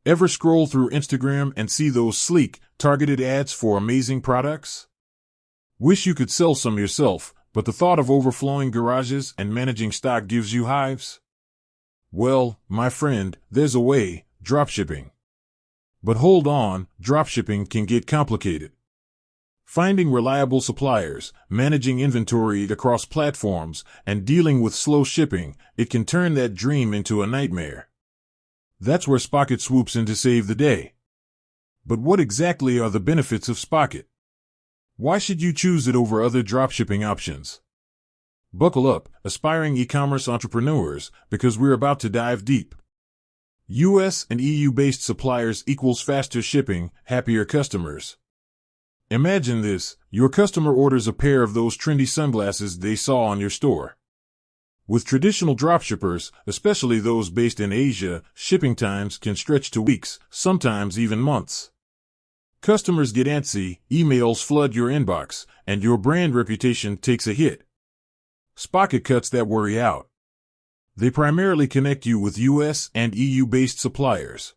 Ever scroll through Instagram and see those sleek, targeted ads for amazing products? Wish you could sell some yourself, but the thought of overflowing garages and managing stock gives you hives? Well, my friend, there's a way: dropshipping. But hold on, dropshipping can get complicated. Finding reliable suppliers, managing inventory across platforms, and dealing with slow shipping, it can turn that dream into a nightmare. That's where Spocket swoops in to save the day. But what exactly are the benefits of Spocket? Why should you choose it over other dropshipping options? Buckle up, aspiring e-commerce entrepreneurs, because we're about to dive deep. US and EU-based suppliers equals faster shipping, happier customers. Imagine this: your customer orders a pair of those trendy sunglasses they saw on your store. With traditional dropshippers, especially those based in Asia, shipping times can stretch to weeks, sometimes even months. Customers get antsy, emails flood your inbox, and your brand reputation takes a hit. Spocket cuts that worry out. They primarily connect you with US and EU-based suppliers.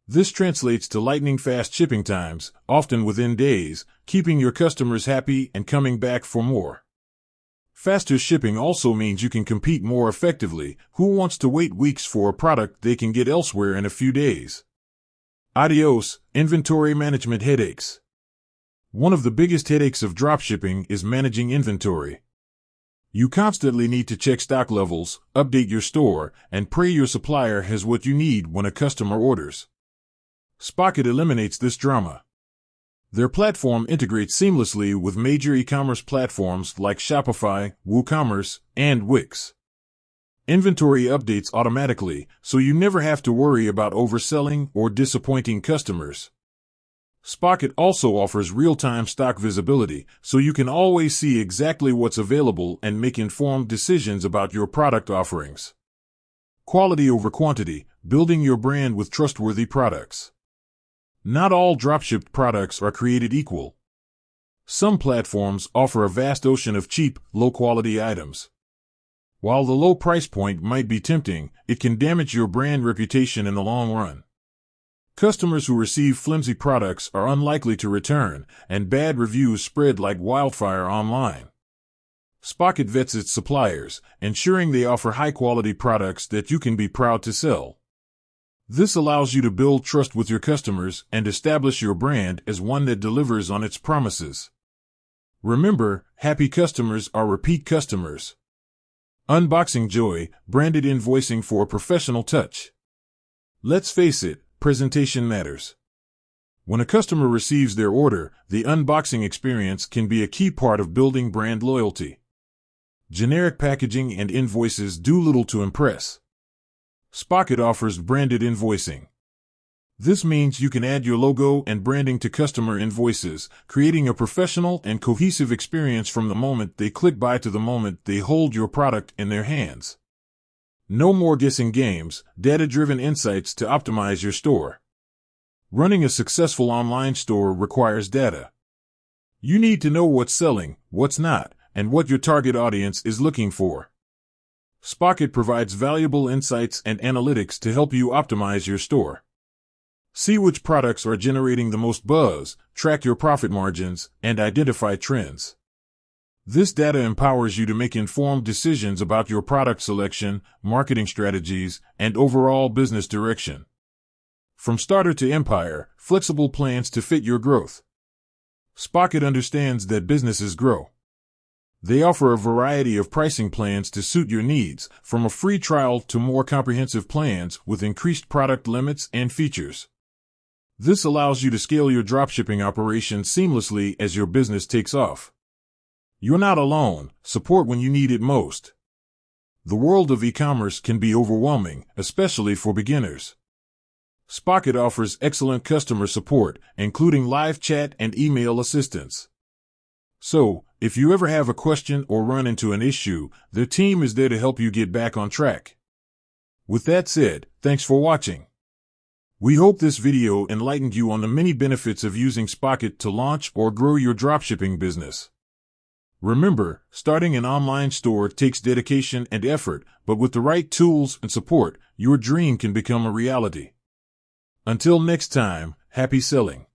This translates to lightning-fast shipping times, often within days, keeping your customers happy and coming back for more. Faster shipping also means you can compete more effectively. Who wants to wait weeks for a product they can get elsewhere in a few days? Adios, inventory management headaches. One of the biggest headaches of dropshipping is managing inventory. You constantly need to check stock levels, update your store, and pray your supplier has what you need when a customer orders. Spocket eliminates this drama. Their platform integrates seamlessly with major e-commerce platforms like Shopify, WooCommerce, and Wix. Inventory updates automatically, so you never have to worry about overselling or disappointing customers. Spocket also offers real-time stock visibility, so you can always see exactly what's available and make informed decisions about your product offerings. Quality over quantity, building your brand with trustworthy products. Not all dropshipped products are created equal. Some platforms offer a vast ocean of cheap, low-quality items. While the low price point might be tempting, it can damage your brand reputation in the long run. Customers who receive flimsy products are unlikely to return, and bad reviews spread like wildfire online. Spocket vets its suppliers, ensuring they offer high-quality products that you can be proud to sell. This allows you to build trust with your customers and establish your brand as one that delivers on its promises. Remember, happy customers are repeat customers. Unboxing joy, branded invoicing for a professional touch. Let's face it, presentation matters. When a customer receives their order, the unboxing experience can be a key part of building brand loyalty. Generic packaging and invoices do little to impress. Spocket offers branded invoicing. This means you can add your logo and branding to customer invoices, creating a professional and cohesive experience from the moment they click buy to the moment they hold your product in their hands. No more guessing games, data-driven insights to optimize your store. Running a successful online store requires data. You need to know what's selling, what's not, and what your target audience is looking for. Spocket provides valuable insights and analytics to help you optimize your store. See which products are generating the most buzz, track your profit margins, and identify trends. This data empowers you to make informed decisions about your product selection, marketing strategies, and overall business direction. From starter to empire, flexible plans to fit your growth. Spocket understands that businesses grow. They offer a variety of pricing plans to suit your needs, from a free trial to more comprehensive plans with increased product limits and features. This allows you to scale your dropshipping operation seamlessly as your business takes off. You're not alone. Support when you need it most. The world of e-commerce can be overwhelming, especially for beginners. Spocket offers excellent customer support, including live chat and email assistance. So, if you ever have a question or run into an issue, their team is there to help you get back on track. With that said, thanks for watching. We hope this video enlightened you on the many benefits of using Spocket to launch or grow your dropshipping business. Remember, starting an online store takes dedication and effort, but with the right tools and support, your dream can become a reality. Until next time, happy selling.